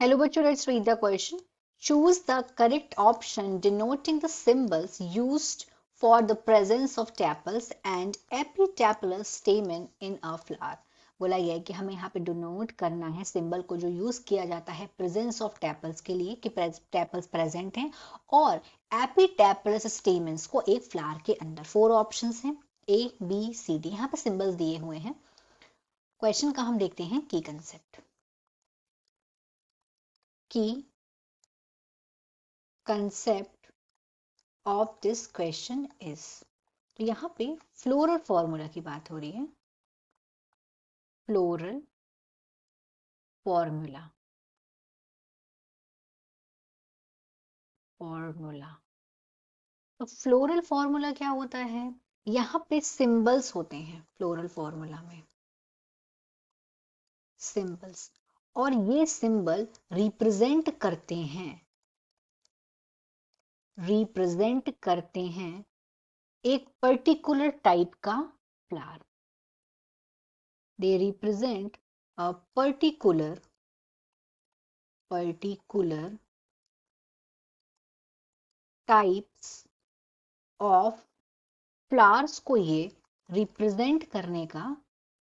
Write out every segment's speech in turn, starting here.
Hello bachcho, let's read the question. Choose the correct option denoting the symbols used for the presence of tepals and epitapalous stamen in a flower. बोला गया है कि हमें यहाँ पे denote करना है सिंबल को जो यूज किया जाता है प्रेजेंस ऑफ टैपल्स के लिए कि टैपल्स प्रेजेंट हैं और एपिटैपलस स्टेमेंस को एक फ्लावर के अंदर। फोर ऑप्शंस हैं ए बी सी डी, यहाँ पे सिंबल्स दिए हुए हैं। क्वेश्चन का हम देखते हैं की कंसेप्ट। की concept of this question is, तो यहाँ पे फ्लोरल फॉर्मूला की बात हो रही है। फ्लोरल फॉर्मूला फॉर्मूला तो फ्लोरल फॉर्मूला क्या होता है? यहाँ पे सिंबल्स होते हैं फ्लोरल फॉर्मूला में, सिंबल्स, और ये सिंबल रिप्रेजेंट करते हैं एक पर्टिकुलर टाइप का flower. They represent a particular types of flowers को ये रिप्रेजेंट करने का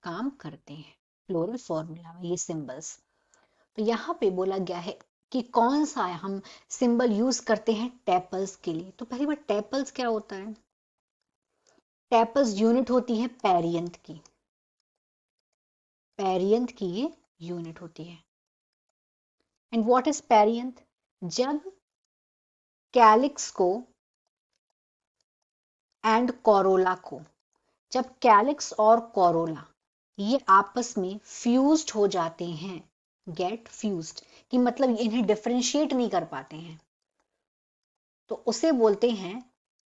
काम करते हैं फ्लोरल फॉर्मूला में ये सिंबल्स। तो यहाँ पे बोला गया है कि कौन सा हम सिंबल यूज करते हैं टेपल्स के लिए। तो पहली बार टेपल्स क्या होता है? टेपल्स यूनिट होती है पेरियंथ की, ये यूनिट होती है। And what is perianth? जब कैलिक्स को एंड कोरोला को, जब कैलिक्स और कोरोला ये आपस में फ्यूज्ड हो जाते हैं, गेट फ्यूज्ड कि मतलब इन्हें डिफरेंशिएट नहीं कर पाते हैं, तो उसे बोलते हैं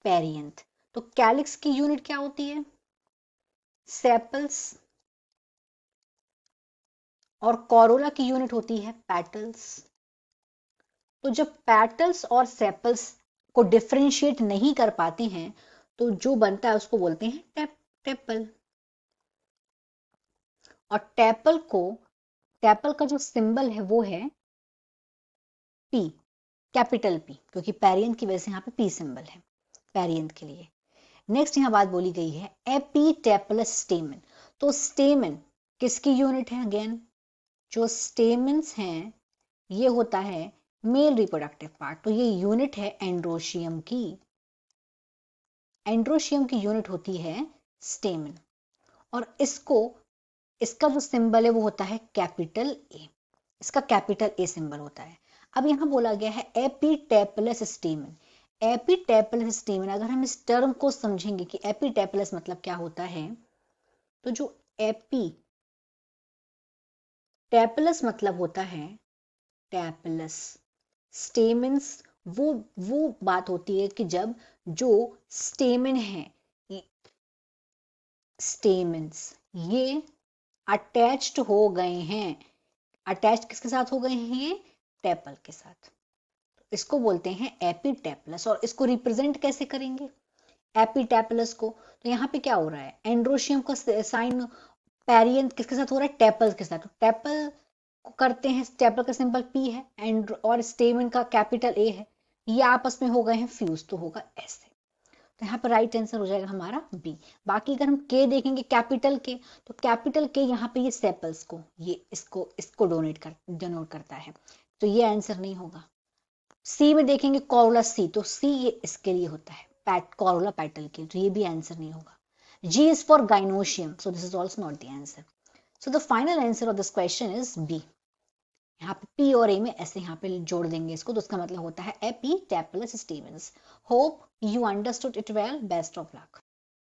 पेरियंथ। तो कैलिक्स की यूनिट क्या होती है? सेपल्स, और कोरोला की यूनिट होती है पेटल्स। तो जब पेटल्स और सेपल्स को डिफरेंशिएट नहीं कर पाते हैं तो जो बनता है उसको बोलते हैं टेपल। और टेपल का जो सिंबल है वो है पी, कैपिटल पी, क्योंकि पेरियंथ की वजह से यहाँ पे पी सिंबल है पेरियंथ के लिए। नेक्स्ट यहाँ बात बोली गई है एपीटेपलस स्टेमन। तो स्टेमन किसकी यूनिट है? अगेन जो स्टेमन्स हैं ये होता है मेल रिप्रोडक्टिव पार्ट, तो ये यूनिट है एंड्रोशियम की। एंड्रोशियम की यूनिट होती है स्टेमन, और इसका जो सिंबल है वो होता है कैपिटल ए, इसका कैपिटल ए सिंबल होता है। अब यहां बोला गया है एपीटेपलस स्टेमन। एपीटेपलस स्टेमन, अगर हम इस टर्म को समझेंगे कि एपीटेपलस मतलब क्या होता है, तो जो एपीटेपलस मतलब होता है टैपलस, स्टेमन्स, वो बात होती है कि जब जो स्टेमन है, स्टेमन्स ये अटैच्ड हो गए हैं। अटैच किसके साथ हो गए हैं? ये टेपल के साथ। इसको बोलते हैं एपीटेपलस। और इसको रिप्रेजेंट कैसे करेंगे एपीटेपलस को? तो यहाँ पे क्या हो रहा है, एंड्रोशियम का साइन पेरियंथ किसके साथ हो रहा है? टेपल के साथ। तो टेपल को करते हैं, टेपल का सिंबल पी है एंड और स्टेमन का कैपिटल ए है, ये आपस में हो गए हैं फ्यूज, तो होगा ऐसे। तो यहाँ पर राइट आंसर हो जाएगा हमारा बी। बाकी अगर हम के देखेंगे कैपिटल के, तो कैपिटल के यहाँ पे ये सेपल्स को, ये इसको डिनोट करता है, तो ये आंसर नहीं होगा। सी में देखेंगे कोरोला सी, तो सी ये इसके लिए होता है कोरोला पेटल के, तो ये भी आंसर नहीं होगा। G is for gynoecium, so this is also not the answer. So the final answer of this question is B. यहाँ पे P और A में ऐसे यहाँ पे जोड़ देंगे इसको, तो उसका मतलब होता है epipetalous stamens. Hope you understood it well. Best of luck.